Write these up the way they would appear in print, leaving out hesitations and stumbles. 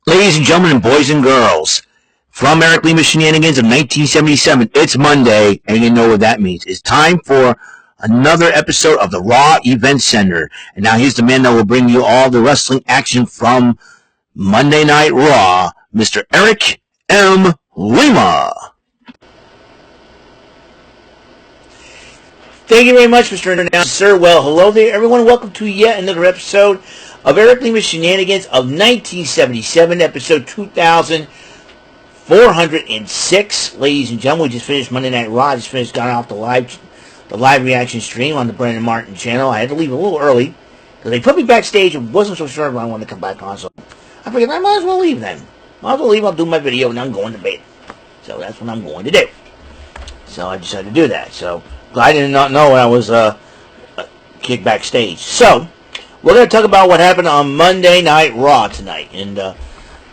Ladies and gentlemen, boys and girls, from Eric Lima Shenanigans of 1977, it's Monday, and you know what that means. It's time for another episode of the Raw Event Center. And now here's the man that will bring you all the wrestling action from Monday Night Raw, Mr. Eric M. Lima. Thank you very much, Mr. Announcer, sir. Well, hello there, everyone. Welcome to yet another episode of Eric Lima Shenanigans of 1977, episode 2406. Ladies and gentlemen, we just finished Monday Night Raw. Got off the live reaction stream on the Brandon Martin channel. I had to leave a little early because they put me backstage and wasn't so sure if I wanted to come back on. So I figured I might as well leave then. I'll do my video and I'm going to bed. So that's what I'm going to do. So I decided to do that. So I did not know when I was kicked backstage. So we're going to talk about what happened on Monday Night Raw tonight. And that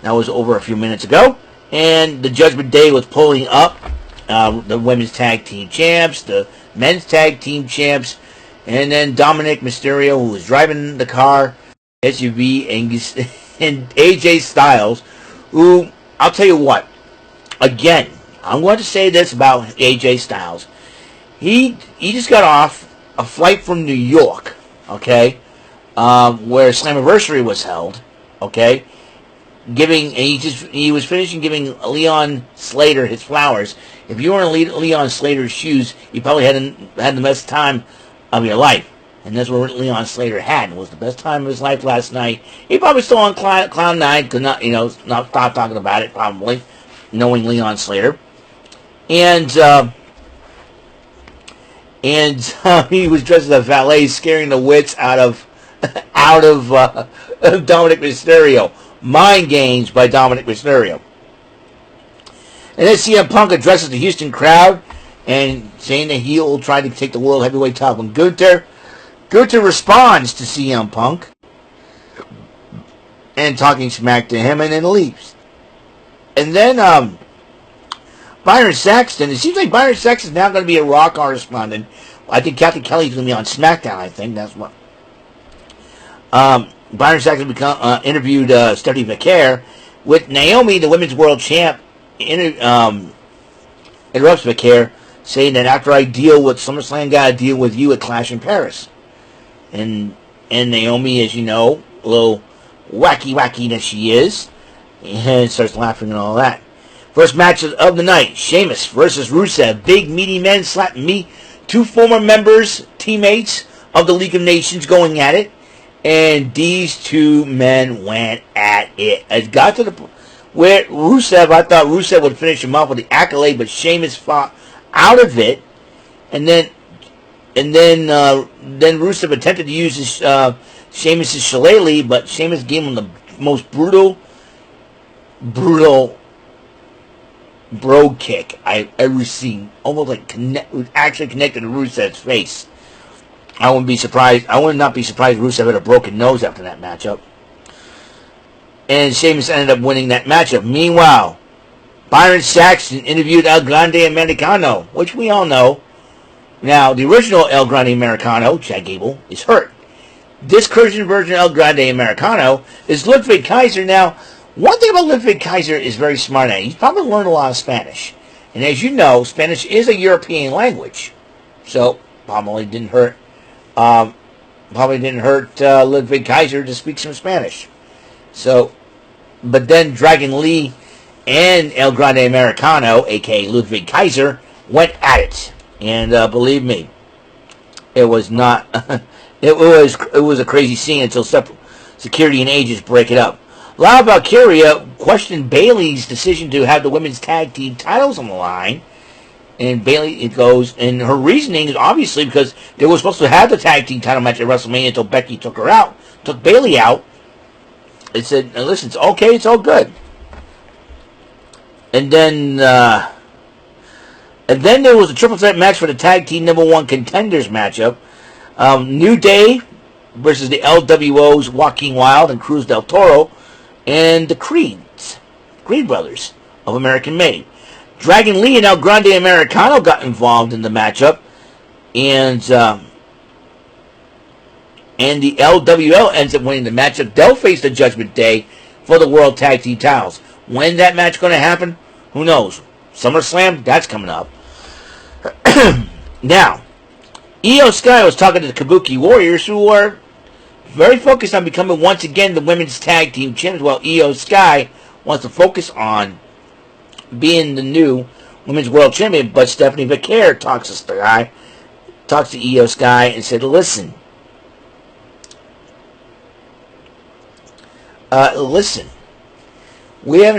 was over a few minutes ago. And the Judgment Day was pulling up the women's tag team champs, the men's tag team champs, and then Dominic Mysterio, who was driving the car, SUV, and AJ Styles, who, I'll tell you what, again, I'm going to say this about AJ Styles. He just got off a flight from New York, okay, where Slammiversary was held, okay, he was finishing giving Leon Slater his flowers. If you were in Leon Slater's shoes, you probably had the best time of your life, and that's what Leon Slater had. It was the best time of his life last night. He probably still on cloud nine, could not stop talking about it, probably, knowing Leon Slater, and he was dressed as a valet, scaring the wits out of Dominic Mysterio. Mind games by Dominic Mysterio. And then CM Punk addresses the Houston crowd and saying that he'll try to take the world heavyweight title from Gunther. Gunther responds to CM Punk and talking smack to him and then leaves. And then Byron Saxton, it seems like Byron Saxton is now going to be a Raw correspondent. I think Kathy Kelly's going to be on SmackDown, I think. That's what. Byron Saxton interviewed Stephanie McCare with Naomi, the women's world champ, interrupts McCare, saying that after I deal with SummerSlam, got to deal with you at Clash in Paris. And Naomi, as you know, a little wacky that she is, and starts laughing and all that. First match of the night, Sheamus versus Rusev. Big, meaty men slapping me. Two former members, teammates of the League of Nations going at it. And these two men went at it. It got to the point where I thought Rusev would finish him off with the accolade, but Sheamus fought out of it. And then Rusev attempted to use his, Sheamus' shillelagh, but Sheamus gave him the most brutal bro kick I've ever seen. Almost like actually connected to Rusev's face. I would not be surprised Rusev had a broken nose after that matchup. And Sheamus ended up winning that matchup. Meanwhile, Byron Saxton interviewed El Grande Americano, which we all know. Now, the original El Grande Americano, Chad Gable, is hurt. This Christian version of El Grande Americano is Ludwig Kaiser. Now, one thing about Ludwig Kaiser is very smart at. He's probably learned a lot of Spanish. And as you know, Spanish is a European language. So, probably didn't hurt Ludwig Kaiser to speak some Spanish. So, but then Dragon Lee and El Grande Americano, a.k.a. Ludwig Kaiser, went at it. And believe me, it was not, it was a crazy scene until security and agents break it up. La Valkyria questioned Bayley's decision to have the women's tag team titles on the line. And Bayley, and her reasoning is obviously because they were supposed to have the tag team title match at WrestleMania until Becky took Bayley out. It said, listen, it's okay, it's all good. And then there was a triple threat match for the tag team number one contenders matchup. New Day versus the LWOs, Joaquin Wilde and Cruz del Toro, and the Creed brothers of American Made. Dragon Lee and El Grande Americano got involved in the matchup, and the LWL ends up winning the matchup. They'll face the Judgment Day for the World Tag Team titles. When that match going to happen? Who knows? SummerSlam? That's coming up. Now, Io Sky was talking to the Kabuki Warriors, who are very focused on becoming once again the women's tag team champions, while Io Sky wants to focus on being the new women's world champion. But Stephanie Vaquer talks to Io Sky and said, listen, we had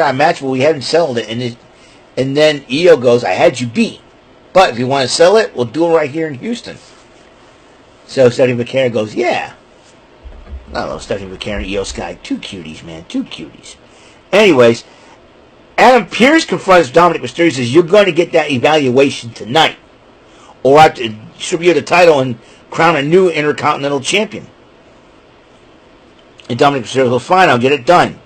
our match, but we haven't settled it. And then Io goes, I had you beat, but if you want to sell it, we'll do it right here in Houston. So Stephanie Vaquer goes, yeah. I don't know, Stephanie Vaquer and Io Sky, two cuties, man, two cuties. Anyways, Adam Pearce confronts Dominic Mysterio, says, you're going to get that evaluation tonight, or I have to distribute the title and crown a new Intercontinental Champion. And Dominic Mysterio goes, fine, I'll get it done.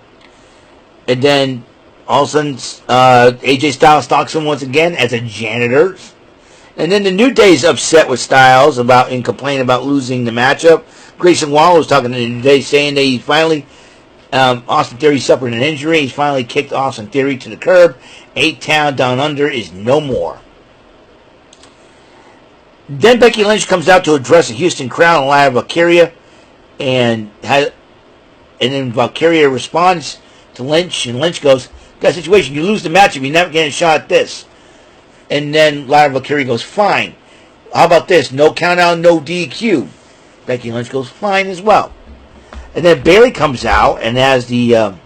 And then all of a sudden, AJ Styles stalks him once again as a janitor. And then the New Day's upset with Styles and complaining about losing the matchup. Grayson Waller was talking to the New Day, saying that he finally, Austin Theory suffered an injury. He finally kicked Austin Theory to the curb. 8-Town Down Under is no more. Then Becky Lynch comes out to address the Houston crowd and Lyra Valkyria, and then Valkyria responds to Lynch, and Lynch goes, that situation, you lose the match if you never get a shot at this. And then Lyra Valkyria goes, fine. How about this? No count out, no DQ. Becky Lynch goes, fine as well. And then Bayley comes out and has the,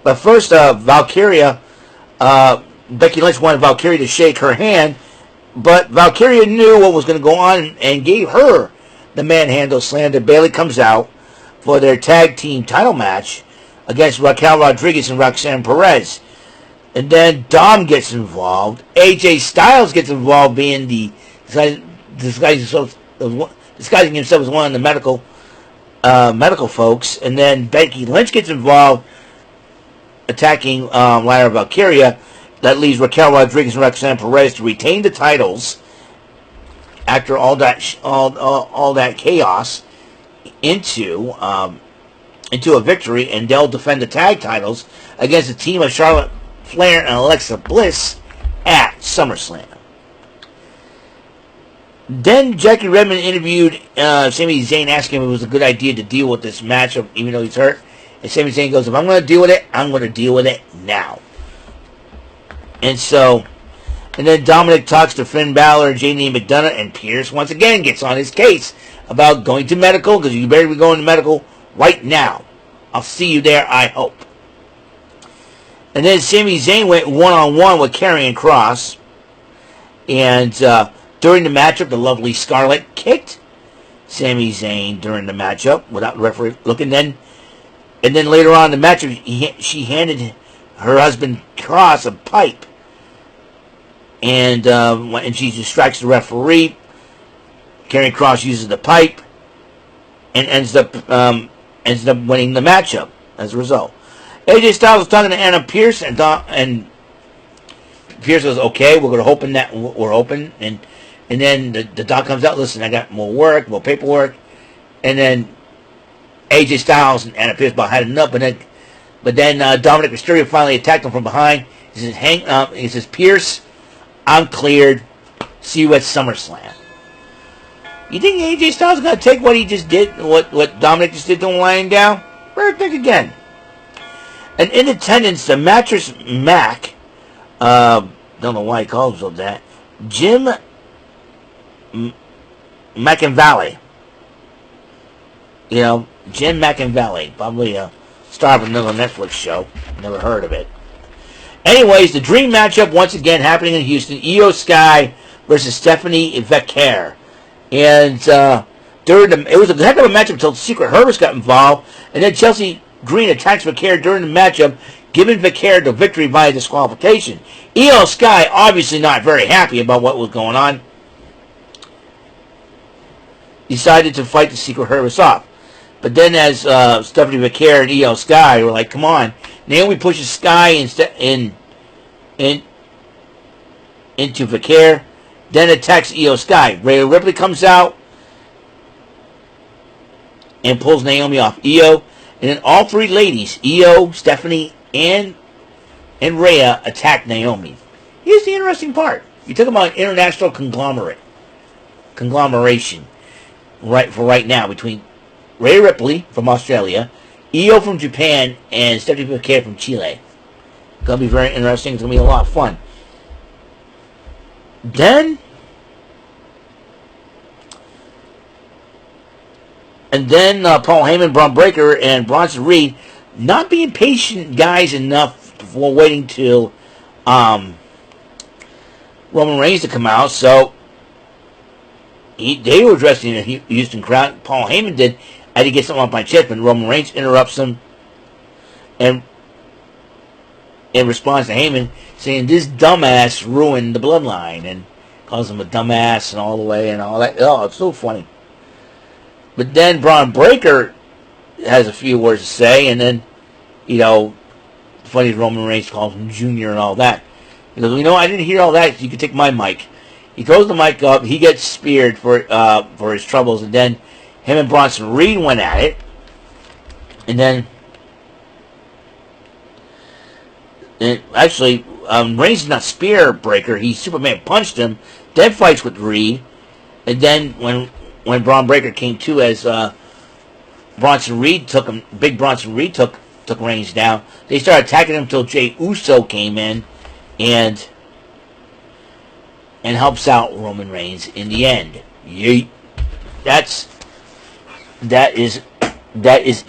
but first, Valkyria, Becky Lynch wanted Valkyria to shake her hand, but Valkyria knew what was going to go on and gave her the manhandle slam. That Bayley comes out for their tag team title match against Raquel Rodriguez and Roxanne Perez. And then Dom gets involved. AJ Styles gets involved, being disguising himself as one of the medical folks. And then Becky Lynch gets involved, attacking Lyra Valkyria. That leaves Raquel Rodriguez and Roxanne Perez to retain the titles after all that chaos into a victory, and they'll defend the tag titles against a team of Charlotte Flair and Alexa Bliss at SummerSlam. Then Jackie Redmond interviewed Sami Zayn, asking him if it was a good idea to deal with this matchup even though he's hurt. And Sami Zayn goes, if I'm going to deal with it, I'm going to deal with it now. And then Dominic talks to Finn Balor, JD McDonough, and Pierce once again gets on his case about going to medical, because you better be going to medical right now. I'll see you there, I hope. And then Sami Zayn went one-on-one with Karrion Kross. And during the matchup, the lovely Scarlett kicked Sami Zayn during the matchup without the referee looking. And then later on in the matchup, she handed her husband Kross a pipe. And she distracts the referee. Karrion Kross uses the pipe and ends up winning the matchup as a result. AJ Styles was talking to Anna Pierce, and Pierce goes, okay, we're going to open that. We're open. And then the doc comes out, listen, I got more work, more paperwork. And then AJ Styles and Anna Pierce about had enough. But then Dominic Mysterio finally attacked him from behind. He says, Pierce, I'm cleared. See you at SummerSlam. You think AJ Styles is going to take what he just did, what Dominic just did to him lying down? Better think again. And in attendance, the Mattress Mac, don't know why he calls himself that, Jim McInvalley. Jim McInvalley, probably a star of another Netflix show. Never heard of it. Anyways, the dream matchup once again happening in Houston. Io Sky versus Stephanie Vaquer. And it was a heck of a matchup until Secret Herbers got involved. And then Chelsea Green attacks Vaquer during the matchup, giving Vaquer the victory via disqualification. Io Sky obviously not very happy about what was going on. Decided to fight the Secret Herbers off. But then as Stephanie Vaquer and Io Sky were like, come on. Naomi pushes Sky into Vaquer, then attacks Io Sky. Rhea Ripley comes out and pulls Naomi off Io. And then all three ladies, Io, Stephanie, and Rhea, attack Naomi. Here's the interesting part. You talk about an international conglomeration right now between Rhea Ripley from Australia, Io from Japan, and Stephanie Piquet from Chile. It's going to be very interesting. It's going to be a lot of fun. Then Paul Heyman, Braun Breaker, and Bronson Reed not being patient guys enough for waiting till Roman Reigns to come out. So they were addressing the Houston crowd. Paul Heyman did. I had to get something off my chest, but Roman Reigns interrupts him and in response to Heyman saying this dumbass ruined the bloodline and calls him a dumbass and all the way and all that. Oh, it's so funny. But then Braun Breaker has a few words to say, and then, funny Roman Reigns calls him Junior and all that. He goes, I didn't hear all that. You can take my mic. He throws the mic up. He gets speared for his troubles, and then him and Bronson Reed went at it, and then Reigns is not spear breaker. He Superman punched him, then fights with Reed, and then when Braun Breaker came to as Bronson Reed took him, big Bronson Reed took Reigns down. They started attacking him until Jey Uso came in and helps out Roman Reigns in the end. Yeet. That is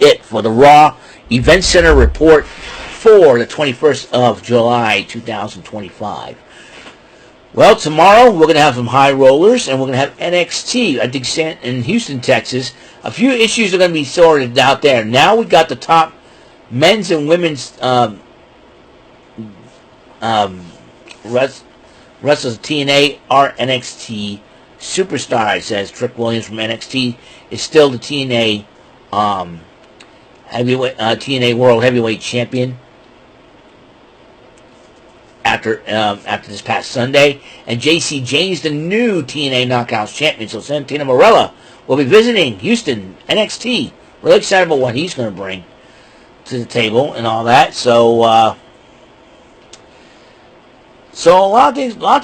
it for the Raw Event Center report for the 21st of July 2025. Well, tomorrow we're going to have some high rollers, and we're going to have NXT, I think, in Houston, Texas. A few issues are going to be sorted out there. Now we've got the top men's and women's wrestlers TNA are NXT superstars, as Trick Williams from NXT is still the TNA TNA World Heavyweight Champion after this past Sunday, and JC James the new TNA Knockouts Champion. So Santino Marella will be visiting Houston NXT. Really excited about what he's going to bring to the table and all that. So a lot of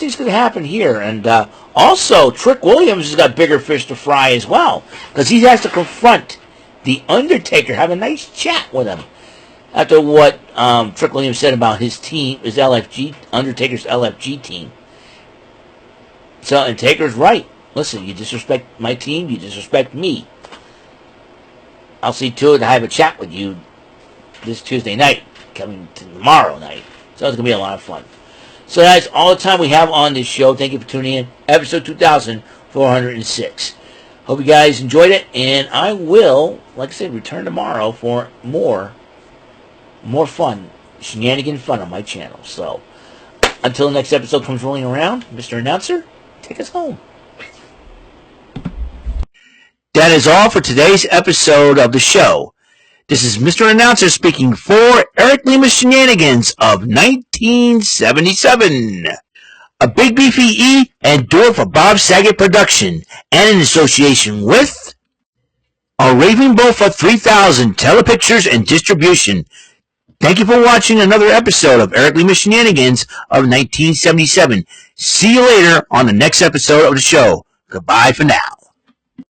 things could happen here, and also Trick Williams has got bigger fish to fry as well, because he has to confront the Undertaker, have a nice chat with him after what Trick Williams said about his team, his LFG, Undertaker's LFG team. So, and Taker's right. Listen, you disrespect my team, you disrespect me. I'll see to it I have a chat with you this Tuesday night, coming to tomorrow night. So it's going to be a lot of fun. So that's all the time we have on this show. Thank you for tuning in. Episode 2406. Hope you guys enjoyed it, and I will, like I said, return tomorrow for more fun, shenanigan fun on my channel. So, until the next episode comes rolling around, Mr. Announcer, take us home. That is all for today's episode of the show. This is Mr. Announcer speaking for Eric Lima's Shenanigans of 1977. A Big Beefy E and do it for Bob Saget production, and in association with a Raving Bull for 3000 Telepictures and Distribution. Thank you for watching another episode of Eric Lima's Shenanigans of 1977. See you later on the next episode of the show. Goodbye for now.